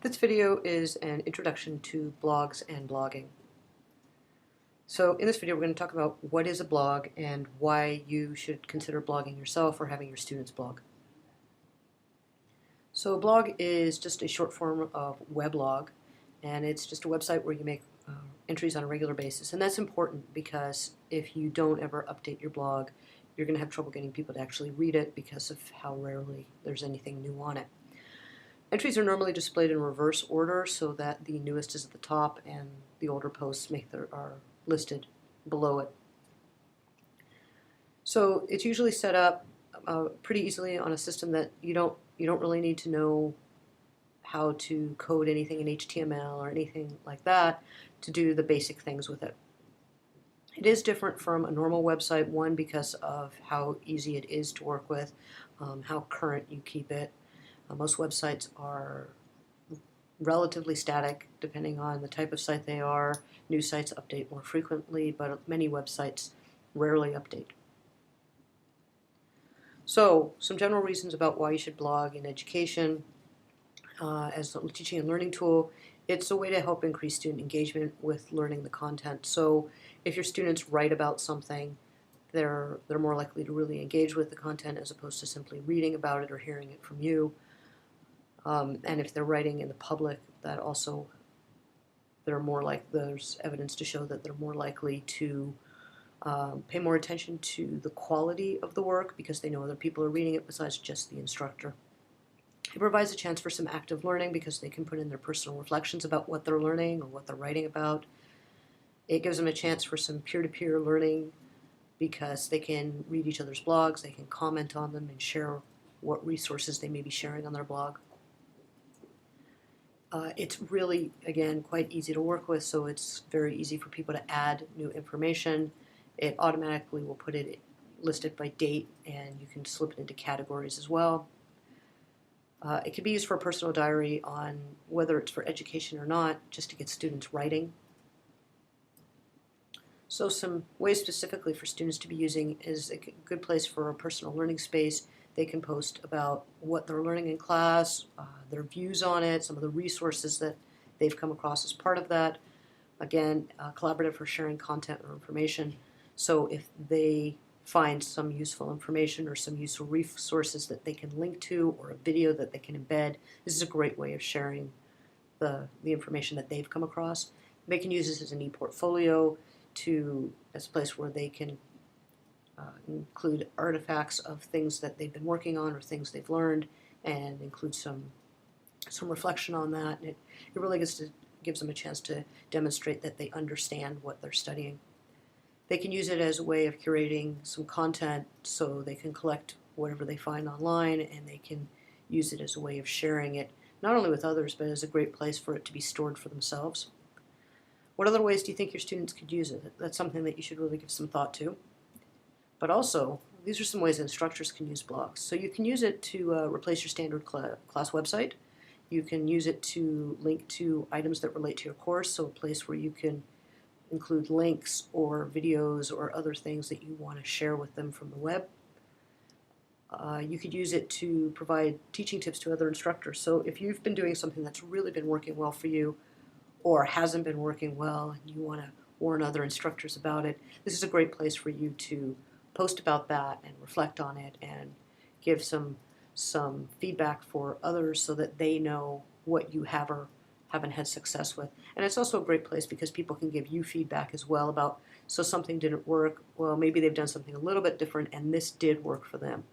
This video is an introduction to blogs and blogging. So in this video we're going to talk about what is a blog and why you should consider blogging yourself or having your students blog. So a blog is just a short form of weblog, and it's just a website where you make entries on a regular basis. And that's important because if you don't ever update your blog, you're going to have trouble getting people to actually read it because of how rarely there's anything new on it. Entries are normally displayed in reverse order so that the newest is at the top and the older posts are listed below it. So it's usually set up pretty easily on a system that you don't really need to know how to code anything in HTML or anything like that to do the basic things with it. It is different from a normal website, one, because of how easy it is to work with, how current you keep it. Most websites are relatively static depending on the type of site they are. New sites update more frequently, but many websites rarely update. So, some general reasons about why you should blog in education. As a teaching and learning tool, it's a way to help increase student engagement with learning the content. So if your students write about something, they're more likely to really engage with the content as opposed to simply reading about it or hearing it from you. And if they're writing in the public, that also there's evidence to show that they're more likely to pay more attention to the quality of the work because they know other people are reading it besides just the instructor. It provides a chance for some active learning because they can put in their personal reflections about what they're learning or what they're writing about. It gives them a chance for some peer-to-peer learning because they can read each other's blogs, they can comment on them and share what resources they may be sharing on their blog. It's really, again, quite easy to work with, so it's very easy for people to add new information. It automatically will put it listed by date, and you can slip it into categories as well. It can be used for a personal diary on whether it's for education or not, just to get students writing. So some ways specifically for students to be using is a good place for a personal learning space. They can post about what they're learning in class, their views on it, some of the resources that they've come across as part of that. Again, collaborative for sharing content or information. So if they find some useful information or some useful resources that they can link to or a video that they can embed, this is a great way of sharing the information that they've come across. They can use this as an e-portfolio as a place where they can include artifacts of things that they've been working on or things they've learned and include some reflection on that. And it really gives them a chance to demonstrate that they understand what they're studying. They can use it as a way of curating some content so they can collect whatever they find online, and they can use it as a way of sharing it, not only with others, but as a great place for it to be stored for themselves. What other ways do you think your students could use it? That's something that you should really give some thought to. But also, these are some ways instructors can use blogs. So you can use it to replace your standard class website. You can use it to link to items that relate to your course, so a place where you can include links or videos or other things that you want to share with them from the web. You could use it to provide teaching tips to other instructors. So if you've been doing something that's really been working well for you or hasn't been working well and you want to warn other instructors about it, this is a great place for you to post about that and reflect on it and give some feedback for others so that they know what you have or haven't had success with. And it's also a great place because people can give you feedback as well about, so something didn't work, well, maybe they've done something a little bit different and this did work for them.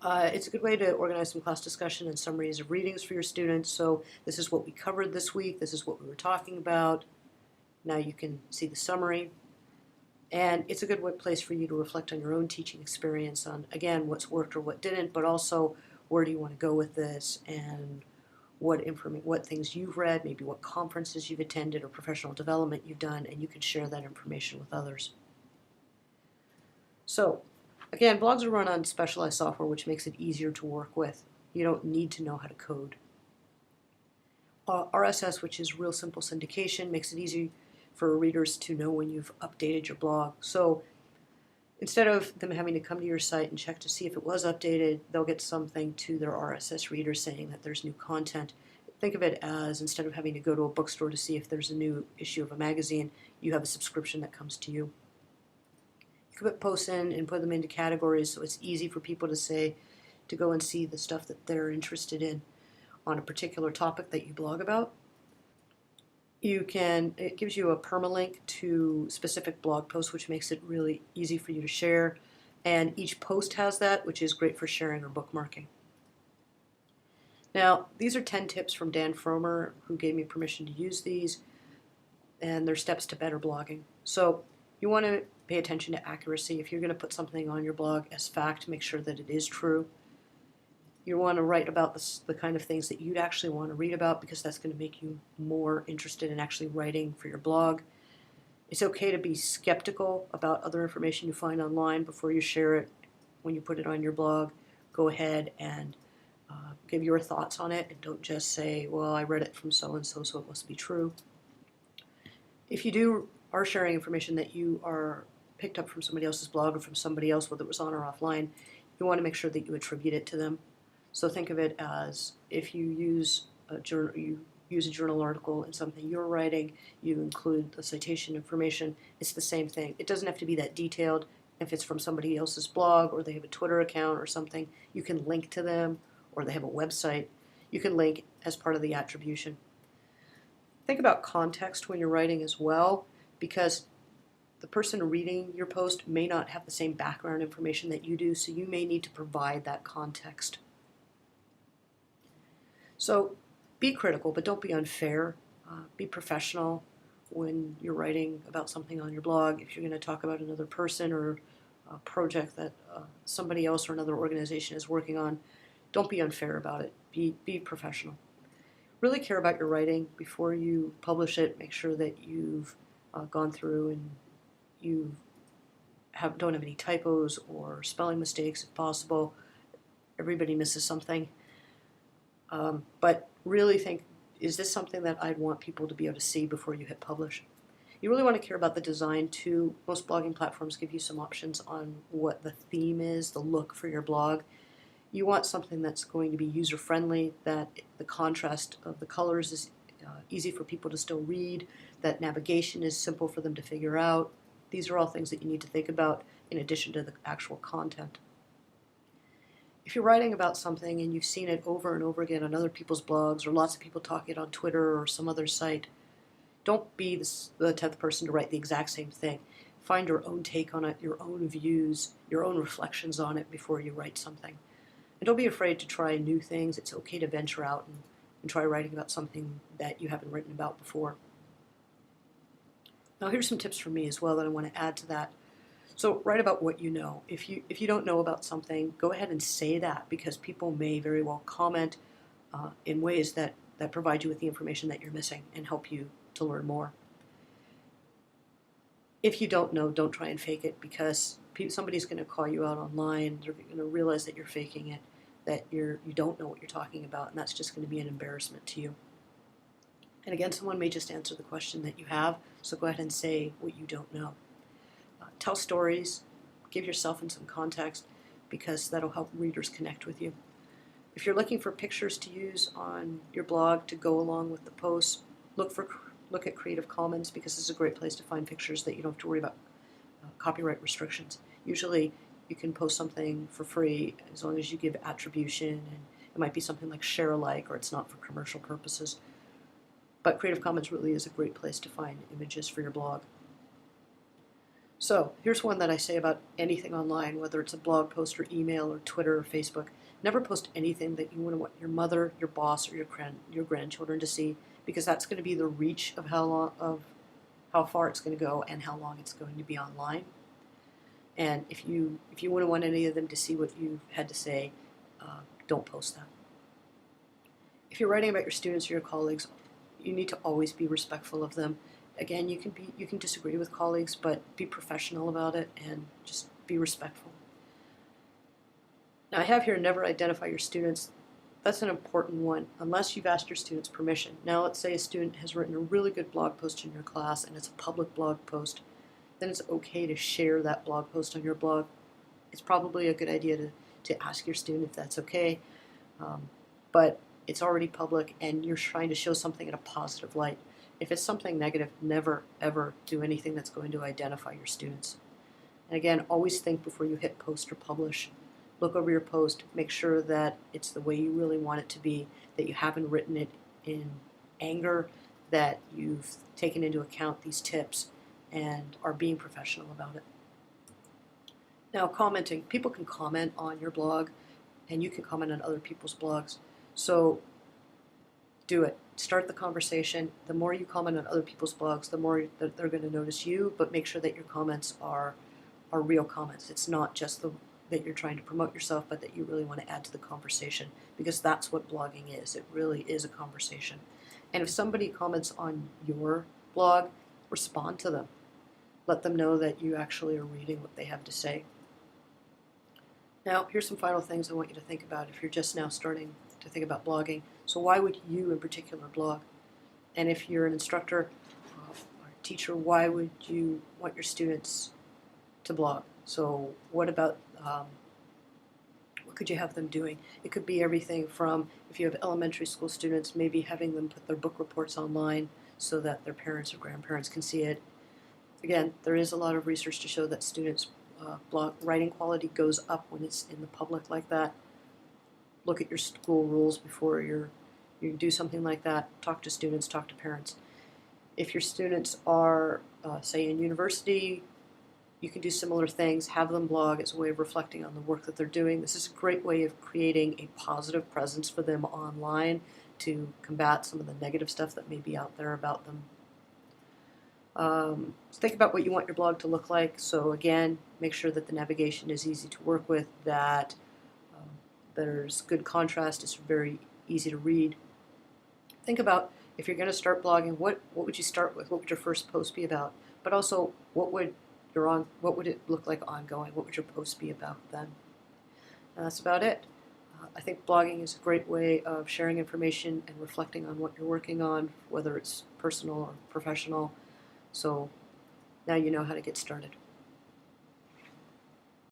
It's a good way to organize some class discussion and summaries of readings for your students. So this is what we covered this week, this is what we were talking about. Now you can see the summary. And it's a good place for you to reflect on your own teaching experience on, again, what's worked or what didn't, but also where do you want to go with this and what things you've read, maybe what conferences you've attended or professional development you've done, and you can share that information with others. So, again, blogs are run on specialized software, which makes it easier to work with. You don't need to know how to code. RSS, which is real simple syndication, makes it easy for readers to know when you've updated your blog. So instead of them having to come to your site and check to see if it was updated, they'll get something to their RSS reader saying that there's new content. think of it as, instead of having to go to a bookstore to see if there's a new issue of a magazine, you have a subscription that comes to you. You can put posts in and put them into categories so it's easy for people to go and see the stuff that they're interested in on a particular topic that you blog about. It gives you a permalink to specific blog posts, which makes it really easy for you to share. And each post has that, which is great for sharing or bookmarking. Now, these are 10 tips from Dan Fromer, who gave me permission to use these, and they're steps to better blogging. So you want to pay attention to accuracy. If you're going to put something on your blog as fact, make sure that it is true. You want to write about the kind of things that you'd actually want to read about, because that's going to make you more interested in actually writing for your blog. It's okay to be skeptical about other information you find online before you share it. When you put it on your blog, go ahead and give your thoughts on it, and don't just say, well, I read it from so-and-so, so it must be true. If you are sharing information that you are picked up from somebody else's blog or from somebody else, whether it was on or offline, you want to make sure that you attribute it to them. So think of it as, if you use a journal article in something you're writing, you include the citation information. It's the same thing. It doesn't have to be that detailed. If it's from somebody else's blog, or they have a Twitter account or something, you can link to them, or they have a website. You can link as part of the attribution. Think about context when you're writing as well, because the person reading your post may not have the same background information that you do, so you may need to provide that context. So be critical, but don't be unfair. Be professional when you're writing about something on your blog. If you're going to talk about another person or a project that somebody else or another organization is working on, don't be unfair about it. Be professional. Really care about your writing before you publish it. Make sure that you've gone through and you don't have any typos or spelling mistakes if possible. Everybody misses something. But really think, is this something that I'd want people to be able to see before you hit publish? You really want to care about the design too. Most blogging platforms give you some options on what the theme is, the look for your blog. You want something that's going to be user-friendly, that the contrast of the colors is easy for people to still read, that navigation is simple for them to figure out. These are all things that you need to think about in addition to the actual content. If you're writing about something and you've seen it over and over again on other people's blogs, or lots of people talking it on Twitter or some other site, don't be the 10th person to write the exact same thing. Find your own take on it, your own views, your own reflections on it before you write something. And don't be afraid to try new things. It's okay to venture out and try writing about something that you haven't written about before. Now here's some tips from me as well that I want to add to that. So write about what you know. If you don't know about something, go ahead and say that, because people may very well comment in ways that provide you with the information that you're missing and help you to learn more. If you don't know, don't try and fake it, because somebody's going to call you out online. They're going to realize that you're faking it, that you don't know what you're talking about, and that's just going to be an embarrassment to you. And again, someone may just answer the question that you have, so go ahead and say what you don't know. Tell stories, give yourself in some context, because that'll help readers connect with you. If you're looking for pictures to use on your blog to go along with the posts, look at Creative Commons, because it's a great place to find pictures that you don't have to worry about copyright restrictions. Usually you can post something for free as long as you give attribution, and it might be something like share alike, or it's not for commercial purposes. But Creative Commons really is a great place to find images for your blog. So here's one that I say about anything online, whether it's a blog post or email or Twitter or Facebook. Never post anything that you want your mother, your boss, or your grandchildren to see, because that's going to be the reach of how far it's going to go and how long it's going to be online. And if you wouldn't want any of them to see what you've had to say, don't post that. If you're writing about your students or your colleagues, you need to always be respectful of them. Again, you can disagree with colleagues, but be professional about it and just be respectful. Now I have here, never identify your students. That's an important one, unless you've asked your students permission. Now let's say a student has written a really good blog post in your class and it's a public blog post. Then it's okay to share that blog post on your blog. It's probably a good idea to ask your student if that's okay. But it's already public and you're trying to show something in a positive light. If it's something negative, never ever do anything that's going to identify your students. And again, always think before you hit post or publish. Look over your post, make sure that it's the way you really want it to be, that you haven't written it in anger, that you've taken into account these tips and are being professional about it. Now, commenting. People can comment on your blog and you can comment on other people's blogs. So do it. Start the conversation. The more you comment on other people's blogs, the more that they're going to notice you, but make sure that your comments are real comments. It's not just that you're trying to promote yourself, but that you really want to add to the conversation, because that's what blogging is. It really is a conversation. And if somebody comments on your blog, respond to them. Let them know that you actually are reading what they have to say. Now, here's some final things I want you to think about if you're just now starting to think about blogging. So why would you in particular blog? And if you're an instructor or teacher, why would you want your students to blog? So what about, what could you have them doing? It could be everything from, if you have elementary school students, maybe having them put their book reports online so that their parents or grandparents can see it. Again, there is a lot of research to show that students' blog writing quality goes up when it's in the public like that. Look at your school rules before you do something like that. Talk to students, talk to parents. If your students are, say, in university, you can do similar things. Have them blog as a way of reflecting on the work that they're doing. This is a great way of creating a positive presence for them online to combat some of the negative stuff that may be out there about them. So think about what you want your blog to look like. So again, make sure that the navigation is easy to work with, that there's good contrast, it's very easy to read. Think about, if you're going to start blogging, what would you start with? What would your first post be about? But also, what would it look like ongoing? What would your post be about then? And that's about it. I think blogging is a great way of sharing information and reflecting on what you're working on, whether it's personal or professional. So now you know how to get started.